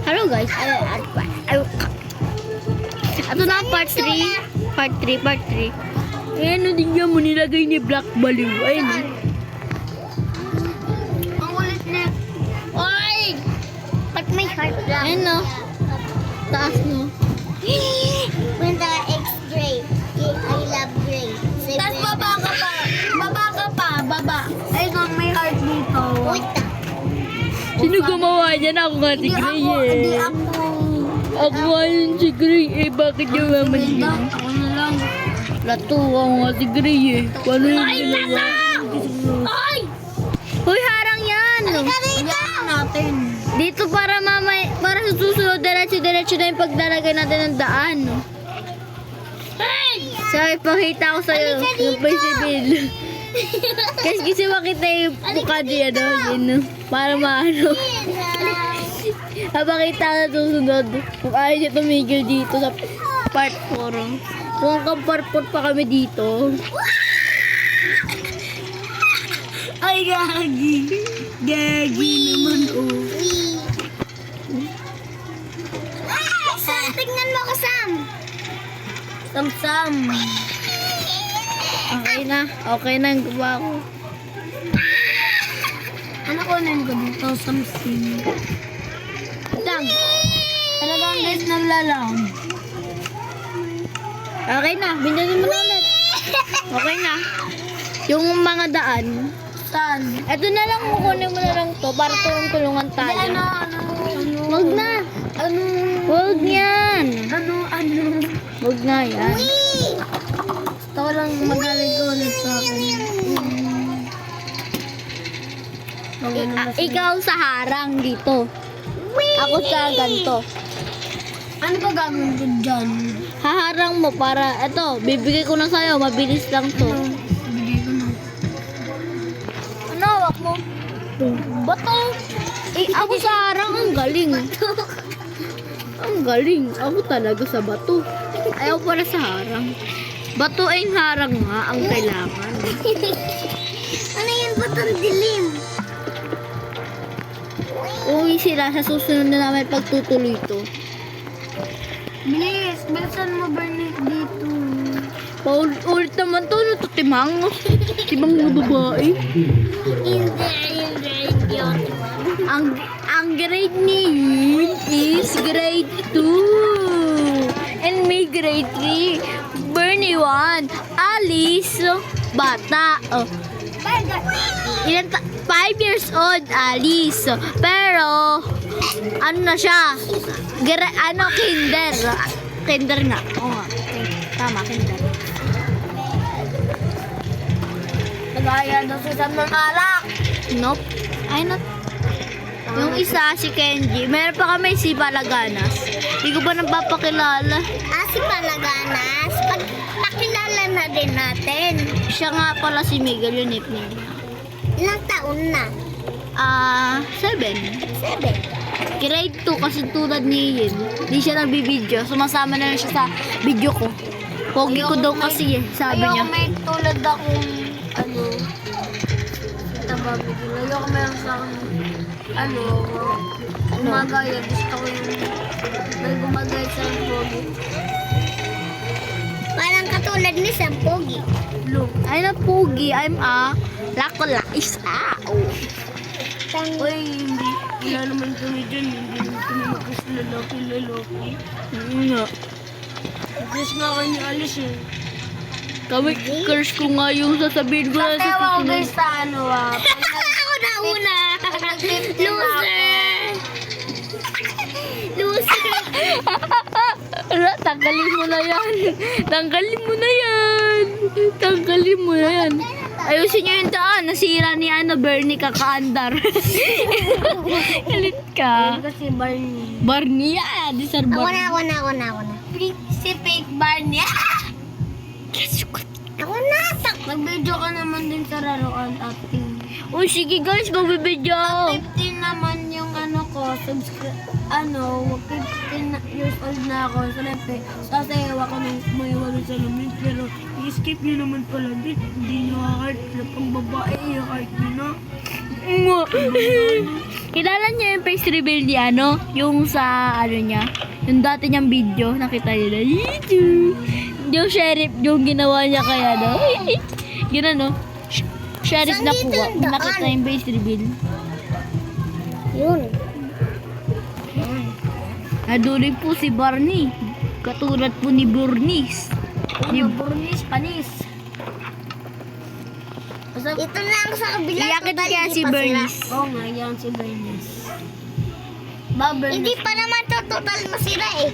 Hello guys. Ito na ang part 3. Part 3. Ayan, hindi mo nilagay ni Black Baliw. Ayun. Ang ulit na. Oy! Ba't may heart lang? Ayun no. Taas mo. Punta X-ray. I love Gray. Tapos baba ka pa. Baba ka pa. Baba. Ay, may heart dito. Wait. Sino gumawa niyan? Ako nga si Gray Hindi eh. ako. Ako nga yun si Gray eh. Bakit yung maman Hindi, niya? ako na lang. Lato, ako nga si Gray eh. Paano yung Ay, ginawa? Ay! Hoy, harang yan! Halika dito! Natin. Dito para mamay, para sa susunod, diretso-diretso na yung paglalagay natin ng daan. No? Hey! So, ipakita ko sa'yo. Halika dito! Yung paysibil. Kasi gusto makita yung mukha niya, no? Yun, no? Para maano. Napakita ka sa susunod. Kung ayaw niya tumigil dito sa part 4. Kung hanggang part 4 pa kami dito. Ay, gagi. Gagi naman, oh. Sam, tignan mo ko, Sam. Sam-sam. Okay na yung gawa ko. Ano ko na yung dito, Samsing? Tang. Talagang guys, naglalang. Okay na, bindanin mo na ulit. Okay na. Yung mga daan, Saan? eto na lang, kukunin mo na lang to para tulungan tayo. Ano? Wag na. Wag yan. Ano? Wag na yan. Gusto ko lang magaling ko ulit sa akin. Ikaw sa harang dito. Ako sa ganito. Ano ba gagawin ko dyan? Haharang mo para, eto, bibigay ko na sa'yo. Mabilis lang to. Bigay ko na. Ano, wag mo? Bato. Ako sa harang, ang galing. Ang galing. Ako talaga sa bato. Ayaw para sa harang. Bato ay harang nga ang kailangan. Ano yan ba itong dilim? Uwi sila sa susunod na namin pagtutuloy to. Bilis, bilisan mo Bernard dito. Paulit naman to, timang. Timang na babae. Hindi. Ang grade ni Yin is grade 2. And may grade 3. Bernie 1. Alice, bata. Oh. 5 years old, Alice. Pero, ano na siya? Kinder. Kinder nga. Oo nga. Tama, kinder. Nagaya daw sa mga alak. Nope. Ay, not. Yung isa, si Kenji. Meron pa kami si Palaganas. Hindi ko ba napapakilala? Si Palaganas. Pakilala na din natin. Siya nga pala si Miguel, yung nickname. Ilang taon na? 7. 7. Grade 2 kasi tulad ni Yin. Hindi siya nagbibideo. Sumasama na lang siya sa video ko. Pogi ko daw kasi eh, sabi niya. Ayoko may tulad akong tababigil. Ayoko meron sa akin gumagaya. Gusto ko yung may gumagaya sa pogi. Parang katulad ni Sam Pogi. Look, I'm not pogi. I'm a lakolais. Uy, hindi. Wala naman kami dyan. Hindi naman kami magkasalalaki. Nga. Address nga kanya alis eh. Kami, curse ko nga yung sasabihin ko na sa Ewan ko susunod. guys sa Ako na una. Loser. Tanggalin mo na yan. Tanggalin mo na yan. Tanggalin mo na yan. Ayusin nyo yung daan. Nasira ni Bernie kakaandar. Galit ka. Kasi Barney. Barney, di sir Barney. Ako na. Si Fake Barney. Ako na. Mag-video ka naman din sa laruan acting. Uy, sige guys, magbibideo. 15 naman yung ano ko. ako, 15 years old na ako, sasayaw ako ng may walo sa lamin, pero i-skip nyo naman pala din, hindi nyo kahit pang babae, kahit nyo na. Kilala niyo yung face reveal niya, no? Yung sa, ano niya, yung dati niyang video, nakita niyo na, yung sheriff, yung ginawa niya kaya, no? Yun ano, sheriff Saan na dito kuha, yung daan? nakita yung face reveal. Yun. Nadulig po si Barney, katulad po ni Bernice. Burnis, panis. Ito na ang sa kabila. Iyakin total, kaya di si pa sila. Bernice. Oo nga, yan si Bernice. Hindi pa naman to total masira eh.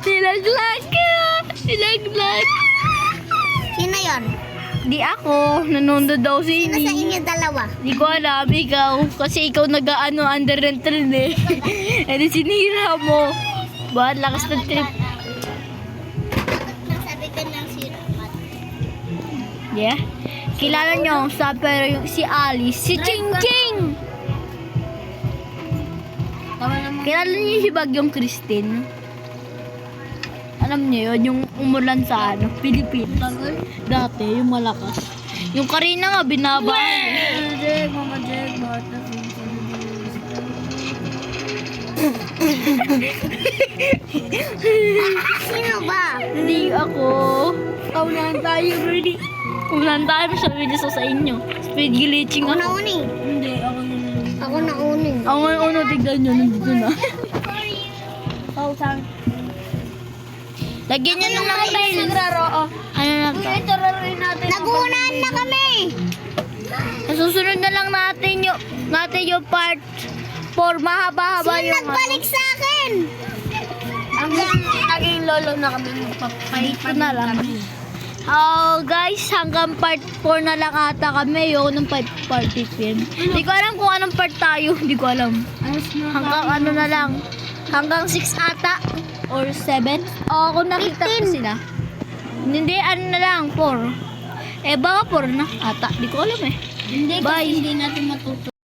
Nilaglag ka! Nilaglag! Sino yon? Di ako, nanonood daw si Sino sa Ini. inyo dalawa? Di ko alam, ikaw. Kasi ikaw nag-ano, under and trend eh. Eh di sinira mo. Ba't lakas ng trip? Nagsabi ka lang si Ramat. Yeah. Kilala niyo sa pero yung si Alice, si Ching Ching. Tama naman. Kilala niyo si Bagyong Christine? Alam niyo yun, yung umulan sa ano, Pilipinas. Dati, yung malakas. Yung Karina nga, binaba. Jack, Mama Jack, bata Sino ba? Hindi ako. Paunahan tayo, Bernie. Umulan tayo, masyadong video sa inyo. Speed glitching Ako ako. nauni. Hindi, ako naman. Ako nauni. Ako ngayon uno, tignan nyo, nandito na. Lagyan nyo ng mga tayo. Ano na to? Ito, raruin natin. Naguunahan na kami. Susunod na lang natin yung part 4. Mahaba-haba Sino yung nagbalik sa akin? Hanggang naging lolo na kami. Ito na lang. Oh, guys, hanggang part 4 na lang ata kami. Yung ng part 15. Hindi ko alam kung anong part tayo. Hindi ko alam. Hanggang ano na lang. Hanggang 6 ata. Or 7. O, kung nakita ko sila. Hindi, ano na lang, 4. Eh, baka 4 na ata. Hindi ko alam eh. Hindi, Bye. kasi hindi natin matuto.